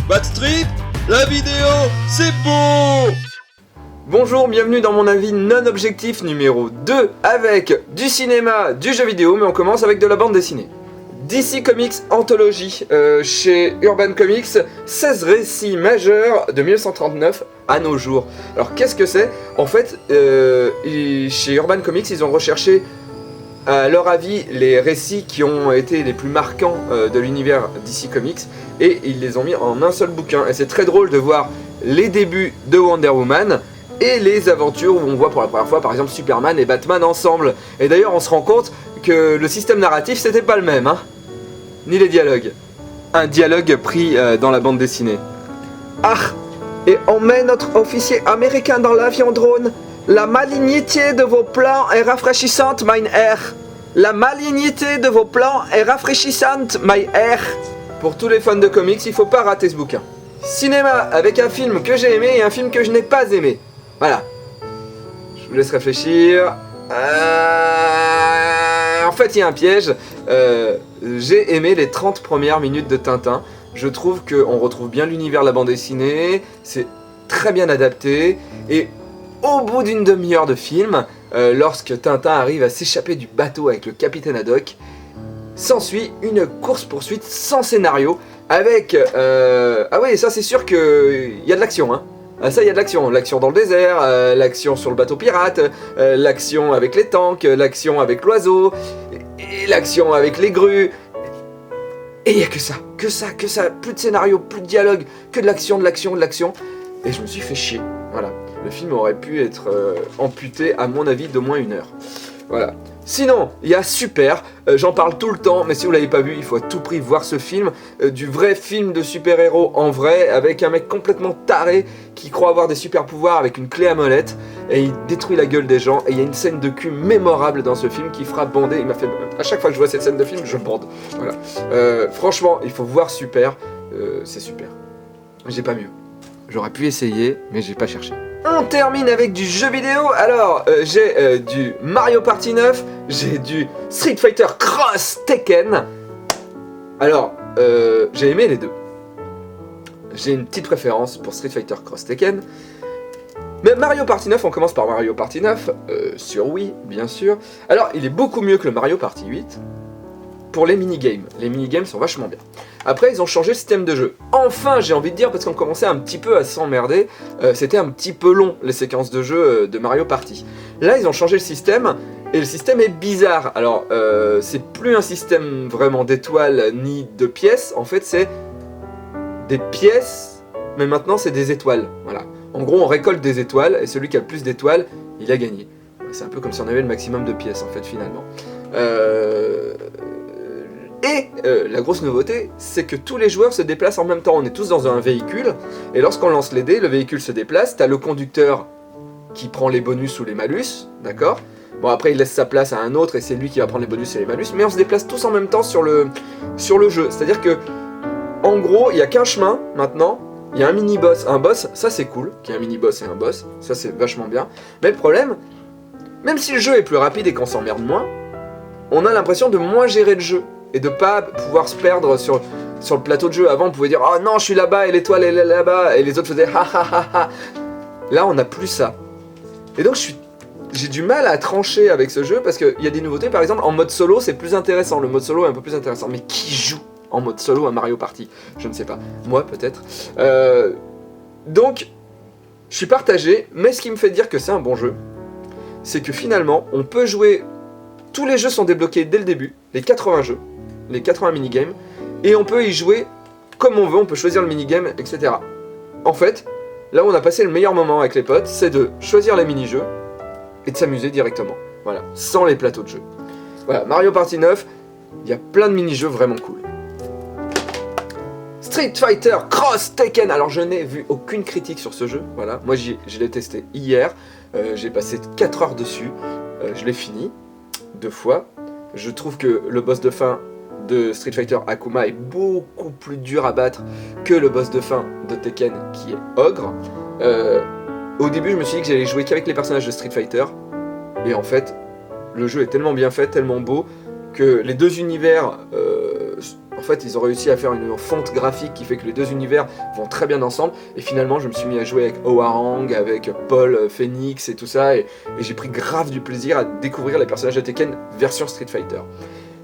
Backstreet, la vidéo, c'est beau! Bonjour, bienvenue dans mon avis non objectif numéro 2 avec du cinéma, du jeu vidéo, mais on commence avec de la bande dessinée. DC Comics Anthology, chez Urban Comics, 16 récits majeurs de 1939 à nos jours. Alors qu'est-ce que c'est? En fait, chez Urban Comics, ils ont recherché à leur avis les récits qui ont été les plus marquants de l'univers DC Comics et ils les ont mis en un seul bouquin. Et c'est très drôle de voir les débuts de Wonder Woman et les aventures où on voit pour la première fois par exemple Superman et Batman ensemble. Et d'ailleurs on se rend compte que le système narratif c'était pas le même, hein, ni les dialogues. Un dialogue pris dans la bande dessinée. Ah, et on met notre officier américain dans l'avion drone. La malignité de vos plans est rafraîchissante, mein Herr. La malignité de vos plans est rafraîchissante, mein Herr. Pour tous les fans de comics, il faut pas rater ce bouquin. Cinéma avec un film que j'ai aimé et un film que je n'ai pas aimé. Voilà. Je vous laisse réfléchir. En fait, il y a un piège. J'ai aimé les 30 premières minutes de Tintin. Je trouve qu'on retrouve bien l'univers de la bande dessinée. C'est très bien adapté. Et au bout d'une demi-heure de film, lorsque Tintin arrive à s'échapper du bateau avec le capitaine Haddock, s'ensuit une course-poursuite sans scénario avec... Ah oui, ça c'est sûr qu'il y a de l'action, hein. Ah, ça, il y a de l'action. L'action dans le désert, l'action sur le bateau pirate, l'action avec les tanks, l'action avec l'oiseau, et l'action avec les grues. Et il n'y a que ça. Plus de scénario, plus de dialogue, que de l'action, de l'action, de l'action. Et je me suis fait chier. Voilà. Le film aurait pu être amputé, à mon avis, d'au moins 1 heure. Voilà. Sinon, il y a Super, j'en parle tout le temps, mais si vous l'avez pas vu, il faut à tout prix voir ce film, du vrai film de super-héros en vrai, avec un mec complètement taré qui croit avoir des super-pouvoirs avec une clé à molette, et il détruit la gueule des gens, et il y a une scène de cul mémorable dans ce film qui fera bander, il m'a fait... À chaque fois que je vois cette scène de film, je bande. Voilà. Franchement, il faut voir Super, c'est super. J'ai pas mieux. J'aurais pu essayer, mais j'ai pas cherché. On termine avec du jeu vidéo. Alors, j'ai du Mario Party 9, j'ai du Street Fighter Cross Tekken. Alors, j'ai aimé les deux. J'ai une petite préférence pour Street Fighter Cross Tekken. Mais Mario Party 9, on commence par Mario Party 9, sur Wii, bien sûr. Alors, il est beaucoup mieux que le Mario Party 8 pour les minigames. Les minigames sont vachement bien. Après, ils ont changé le système de jeu. Enfin, j'ai envie de dire, parce qu'on commençait un petit peu à s'emmerder, c'était un petit peu long, les séquences de jeu de Mario Party. Là, ils ont changé le système, et le système est bizarre. Alors, c'est plus un système vraiment d'étoiles ni de pièces, en fait, c'est des pièces, mais maintenant, c'est des étoiles. Voilà. En gros, on récolte des étoiles, et celui qui a le plus d'étoiles, il a gagné. C'est un peu comme si on avait le maximum de pièces, en fait, finalement. Et la grosse nouveauté, c'est que tous les joueurs se déplacent en même temps. On est tous dans un véhicule, et lorsqu'on lance les dés, le véhicule se déplace. T'as le conducteur qui prend les bonus ou les malus, d'accord? Bon, après il laisse sa place à un autre, et c'est lui qui va prendre les bonus et les malus, mais on se déplace tous en même temps sur le jeu. C'est-à-dire que, en gros, il n'y a qu'un chemin, maintenant. Il y a un mini-boss, un boss, ça c'est cool, qu'il y ait un mini-boss et un boss, ça c'est vachement bien. Mais le problème, même si le jeu est plus rapide et qu'on s'emmerde moins, on a l'impression de moins gérer le jeu. Et de pas pouvoir se perdre sur le plateau de jeu. Avant on pouvait dire oh non je suis là-bas et l'étoile elle est là-bas et les autres faisaient ha ha ha ha. Là on n'a plus ça. Et donc j'ai du mal à trancher avec ce jeu parce qu'il y a des nouveautés. Par exemple en mode solo c'est plus intéressant. Le mode solo est un peu plus intéressant. Mais qui joue en mode solo à Mario Party? Je ne sais pas. Moi peut-être. Donc je suis partagé. Mais ce qui me fait dire que c'est un bon jeu, c'est que finalement on peut jouer. Tous les jeux sont débloqués dès le début. Les 80 jeux. Les 80 minigames, et on peut y jouer comme on veut, on peut choisir le minigame, etc. En fait, là où on a passé le meilleur moment avec les potes, c'est de choisir les mini-jeux et de s'amuser directement, voilà, sans les plateaux de jeu. Voilà, Mario Party 9, il y a plein de mini-jeux vraiment cool. Street Fighter Cross Tekken, alors je n'ai vu aucune critique sur ce jeu, voilà, moi je l'ai testé hier, j'ai passé 4 heures dessus, je l'ai fini, 2 fois, je trouve que le boss de fin de Street Fighter Akuma est beaucoup plus dur à battre que le boss de fin de Tekken qui est Ogre. Au début je me suis dit que j'allais jouer qu'avec les personnages de Street Fighter et en fait le jeu est tellement bien fait, tellement beau que les deux univers fait, ils ont réussi à faire une fonte graphique qui fait que les deux univers vont très bien ensemble. Et finalement, je me suis mis à jouer avec Oharang, avec Paul Phoenix et tout ça, et j'ai pris grave du plaisir à découvrir les personnages de Tekken version Street Fighter.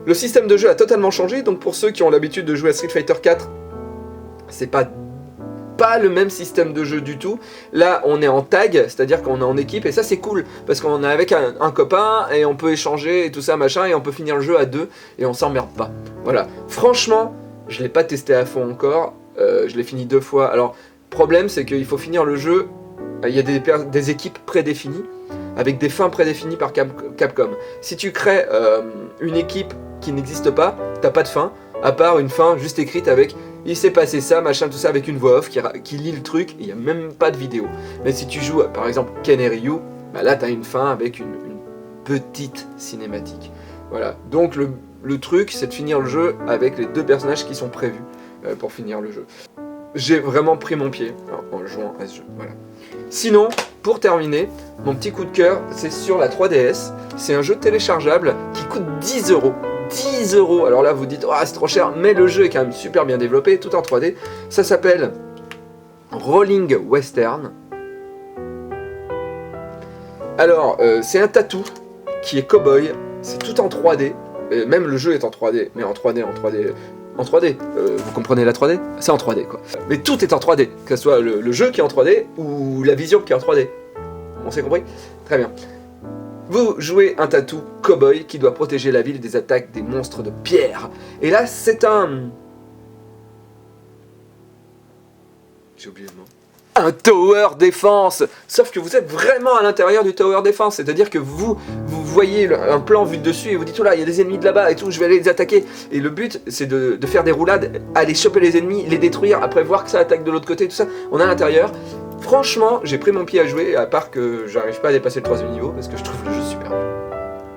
Le système de jeu a totalement changé, donc pour ceux qui ont l'habitude de jouer à Street Fighter 4, c'est pas le même système de jeu du tout. Là, on est en tag, c'est-à-dire qu'on est en équipe, et ça c'est cool, parce qu'on est avec un copain, et on peut échanger, et tout ça, machin, et on peut finir le jeu à deux, et on s'emmerde pas. Voilà. Franchement, je l'ai pas testé à fond encore, je l'ai fini 2 fois. Alors, problème, c'est qu'il faut finir le jeu, il y a des équipes prédéfinies, avec des fins prédéfinies par Capcom. Si tu crées une équipe qui n'existe pas, t'as pas de fin, à part une fin juste écrite avec « il s'est passé ça, machin, tout ça » avec une voix off qui lit le truc, et il n'y a même pas de vidéo. Mais si tu joues par exemple Ken et Ryu, bah là t'as une fin avec une petite cinématique. Voilà, donc le truc c'est de finir le jeu avec les 2 personnages qui sont prévus pour finir le jeu. J'ai vraiment pris mon pied en jouant à ce jeu, voilà. Sinon, pour terminer, mon petit coup de cœur, c'est sur la 3DS. C'est un jeu téléchargeable qui coûte 10 €. 10 €. Alors là, vous dites, oh, c'est trop cher, mais le jeu est quand même super bien développé, tout en 3D. Ça s'appelle Rolling Western. Alors, c'est un tatou qui est cowboy. C'est tout en 3D. Et même le jeu est en 3D, mais en 3D. Vous comprenez la 3D? C'est en 3D quoi. Mais tout est en 3D, que ce soit le jeu qui est en 3D ou la vision qui est en 3D. On s'est compris? Très bien. Vous jouez un tatou cowboy qui doit protéger la ville des attaques des monstres de pierre. Et là, c'est un... J'ai oublié le mot. Un tower defense. Sauf que vous êtes vraiment à l'intérieur du tower defense. C'est-à-dire que vous voyez un plan vu de dessus et vous dites, oh là, il y a des ennemis de là-bas et tout, je vais aller les attaquer. Et le but, c'est de faire des roulades, aller choper les ennemis, les détruire, après voir que ça attaque de l'autre côté, tout ça. On est à l'intérieur. Franchement, j'ai pris mon pied à jouer, à part que j'arrive pas à dépasser le 3e niveau, parce que je trouve le jeu super bien.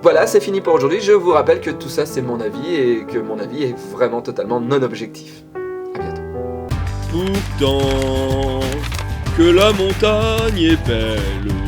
Voilà, c'est fini pour aujourd'hui. Je vous rappelle que tout ça, c'est mon avis, et que mon avis est vraiment totalement non objectif. À bientôt. Pourtant que la montagne est belle.